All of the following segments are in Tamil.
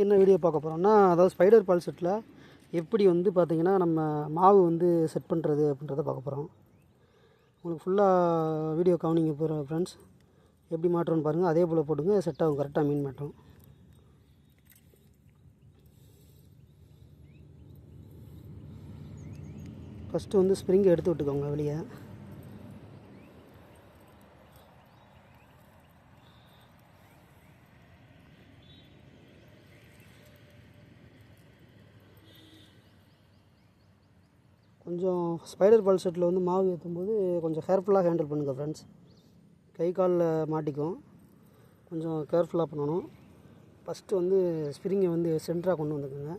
என்ன வீடியோ பார்க்க போகிறோம்னா, அதாவது ஸ்பைடர் பால் செட்டில் எப்படி வந்து பார்த்திங்கன்னா நம்ம மாவு வந்து செட் பண்ணுறது அப்படின்றத பார்க்க போகிறோம். உங்களுக்கு ஃபுல்லாக வீடியோ கவனிங்க போகிற ஃப்ரெண்ட்ஸ். எப்படி மாட்டுறோன்னு பாருங்கள். அதே போல் போட்டுங்க, செட் ஆகும், கரெக்டாக மீன் மாட்டோம். ஃபஸ்ட்டு வந்து ஸ்ப்ரிங்கை எடுத்து விட்டுக்கோங்க வெளியே. கொஞ்சம் ஸ்பைடர் பால் செட்டில் வந்து மாவு ஏற்றும்போது கொஞ்சம் கேர்ஃபுல்லாக ஹேண்டில் பண்ணுங்கள் ஃப்ரெண்ட்ஸ். கை காலில் மாட்டிக்கும், கொஞ்சம் கேர்ஃபுல்லாக பண்ணணும். ஃபஸ்ட்டு வந்து ஸ்ப்ரிங்கை வந்து சென்டராக கொண்டு வந்துக்கோங்க.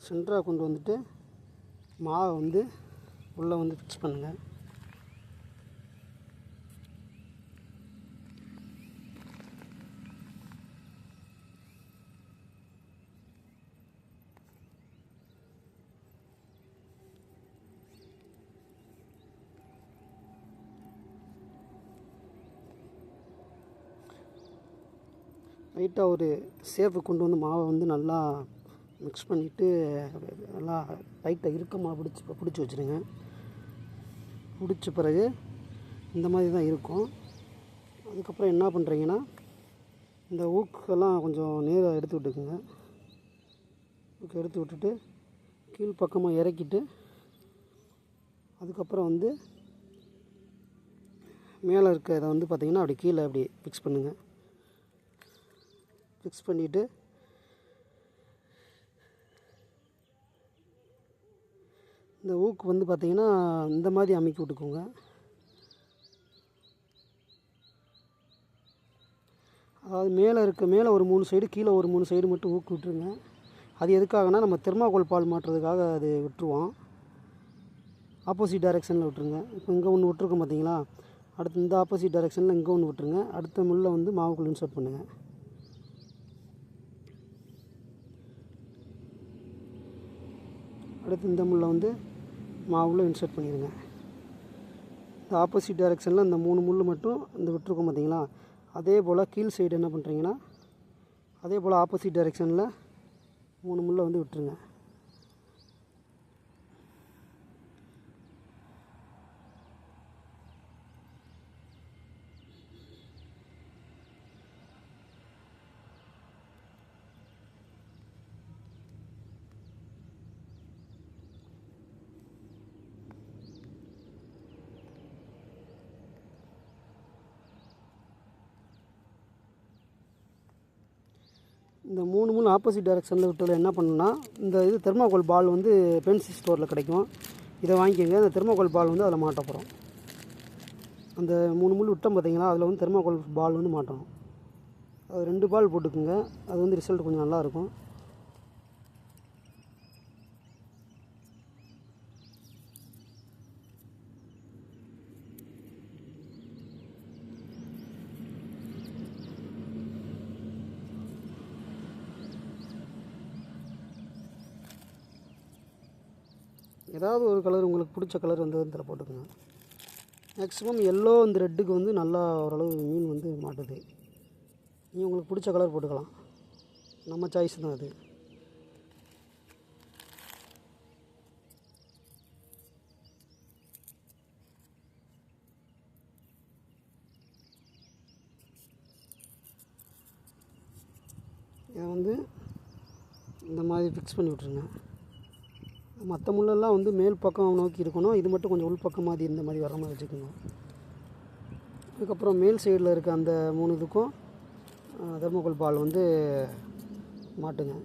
சென்டராக கொண்டு வந்துட்டு மாவை வந்து உள்ளே வந்து ஃபிக்ஸ் பண்ணுங்கள். லைட்டாக ஒரு சேஃபு கொண்டு வந்து மாவை வந்து நல்லா மிக்ஸ் பண்ணிவிட்டு நல்லா லைட்டாக இறுக்கமாக பிடிச்சி வச்சுருங்க. பிடிச்ச பிறகு இந்த மாதிரி தான் இருக்கும். அதுக்கப்புறம் என்ன பண்ணுறீங்கன்னா, இந்த ஊக்கெல்லாம் கொஞ்சம் நேராக எடுத்து விட்டுக்குங்க. ஊக்கு எடுத்து விட்டுட்டு கீழ்ப்பக்கமாக இறக்கிட்டு அதுக்கப்புறம் வந்து மேலே இருக்க இதை வந்து பார்த்திங்கன்னா அப்படி கீழே அப்படி ஃபிக்ஸ் பண்ணுங்கள். ஃபிக்ஸ் பண்ணிவிட்டு இந்த ஊக்கு வந்து பார்த்திங்கன்னா இந்த மாதிரி அமைக்கி விட்டுக்கோங்க. அதாவது மேலே ஒரு 3 சைடு, கீழே ஒரு 3 சைடு மட்டும் ஊக்கு விட்டுருங்க. அது எதுக்காகனா, நம்ம தெர்மாகோல் பால் மாட்டுறதுக்காக அது விட்டுருவோம். ஆப்போசிட் டைரெக்ஷனில் விட்டுருங்க. இப்போ இங்கே ஒன்று விட்டுருக்கோம் பார்த்தீங்களா, அடுத்து இந்த ஆப்போசிட் டைரெக்ஷனில் இங்கே ஒன்று விட்டுருங்க. அடுத்த முள்ளை வந்து மாவுக்குள்ளே இன்சர்ட் பண்ணுங்கள். அடுத்து இந்த முள்ளை வந்து மாவுள்ள இன்சர்ட் பண்ணிடுங்க. இந்த ஆப்போசிட் டைரெக்ஷனில் இந்த 3 முள் மட்டும் இந்த விட்டுருக்கோம் பார்த்தீங்களா, அதே போல் கீழ் சைடு என்ன பண்ணுறீங்கன்னா, அதே போல் ஆப்போசிட் டைரெக்ஷனில் 3 முள்ளை வந்து விட்டுருங்க. இந்த 3 முள் ஆப்போசிட் டைரெக்ஷனில் விட்டதில் என்ன பண்ணுன்னா, இந்த இது தெர்மாகோல் பால் வந்து பென்சி ஸ்டோரில் கிடைக்கும். இதை வாங்கிக்கோங்க. அந்த தெர்மாகோல் பால் வந்து அதில் மாட்ட போகிறோம். அந்த 3 முள் விட்டோம் பார்த்தீங்களா, அதில் வந்து தெர்மாகோல் பால் வந்து மாட்டணும். அது 2 பால் போட்டுக்குங்க. அது வந்து ரிசல்ட் கொஞ்சம் நல்லாயிருக்கும். ஏதாவது ஒரு கலர் உங்களுக்கு பிடிச்ச கலர் வந்து இதில் போட்டுக்கோங்க. மேக்ஸிமம் எல்லோ இந்த ரெட்டுக்கு வந்து நல்லா ஓரளவு மீன் வந்து மாட்டுது. நீங்கள் உங்களுக்கு பிடிச்ச கலர் போட்டுக்கலாம், நம்ம சாய்ஸ் தான் அது. இதை வந்து இந்த மாதிரி ஃபிக்ஸ் பண்ணி விட்ருங்க. மற்ற முள்ளெல்லாம் வந்து மேல் பக்கம் நோக்கி இருக்கணும், இது மட்டும் கொஞ்சம் உள் பக்கம் மாதிரி இந்த மாதிரி வர மாதிரி வச்சுக்கோங்க. அதுக்கப்புறம் மேல் சைடில் இருக்க அந்த 3 இதுக்கும் தெர்மாகோல் பால் வந்து மாட்டுங்க.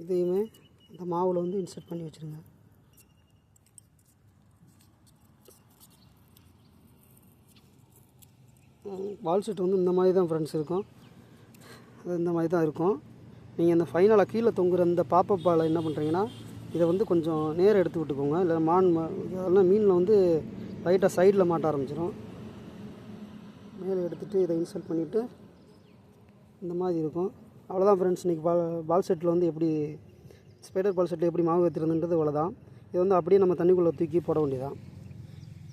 இதையுமே அந்த மாவில் வந்து இன்சர்ட் பண்ணி வச்சுருங்க. பால் செட் வந்து இந்த மாதிரி தான் ஃப்ரெண்ட்ஸ் இருக்கும். அது இந்த மாதிரி தான் இருக்கும். நீங்கள் இந்த ஃபைனலாக கீழே தொங்குற இந்த பாப்பப் பாலை என்ன பண்ணுறீங்கன்னா, இதை வந்து கொஞ்சம் நேரம் எடுத்து விட்டுக்கோங்க, இல்லை இதெல்லாம் மீனில் வந்து லைட்டாக சைடில் மாட்ட ஆரம்பிச்சிடும். மேலே எடுத்துகிட்டு இதை இன்சர்ட் பண்ணிவிட்டு இந்த மாதிரி இருக்கும். அவ்வளோதான் ஃப்ரெண்ட்ஸ். இன்றைக்கி பால் செட்டில் வந்து எப்படி ஸ்பைடர் பால் செட்டில் எப்படி மாவு வைத்திருந்தது அவ்வளோதான். இது வந்து அப்படியே நம்ம தண்ணிக்குள்ளே தூக்கி போட வேண்டியதான்.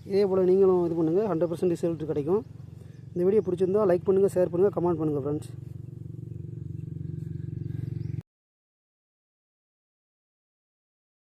இதே போல் நீங்களும் இது பண்ணுங்கள், 100% ரிசல்ட் கிடைக்கும். இந்த வீடியோ பிடிச்சிருந்தால் லைக் பண்ணுங்கள், ஷேர் பண்ணுங்கள், கமெண்ட் பண்ணுங்கள் ஃப்ரெண்ட்ஸ்.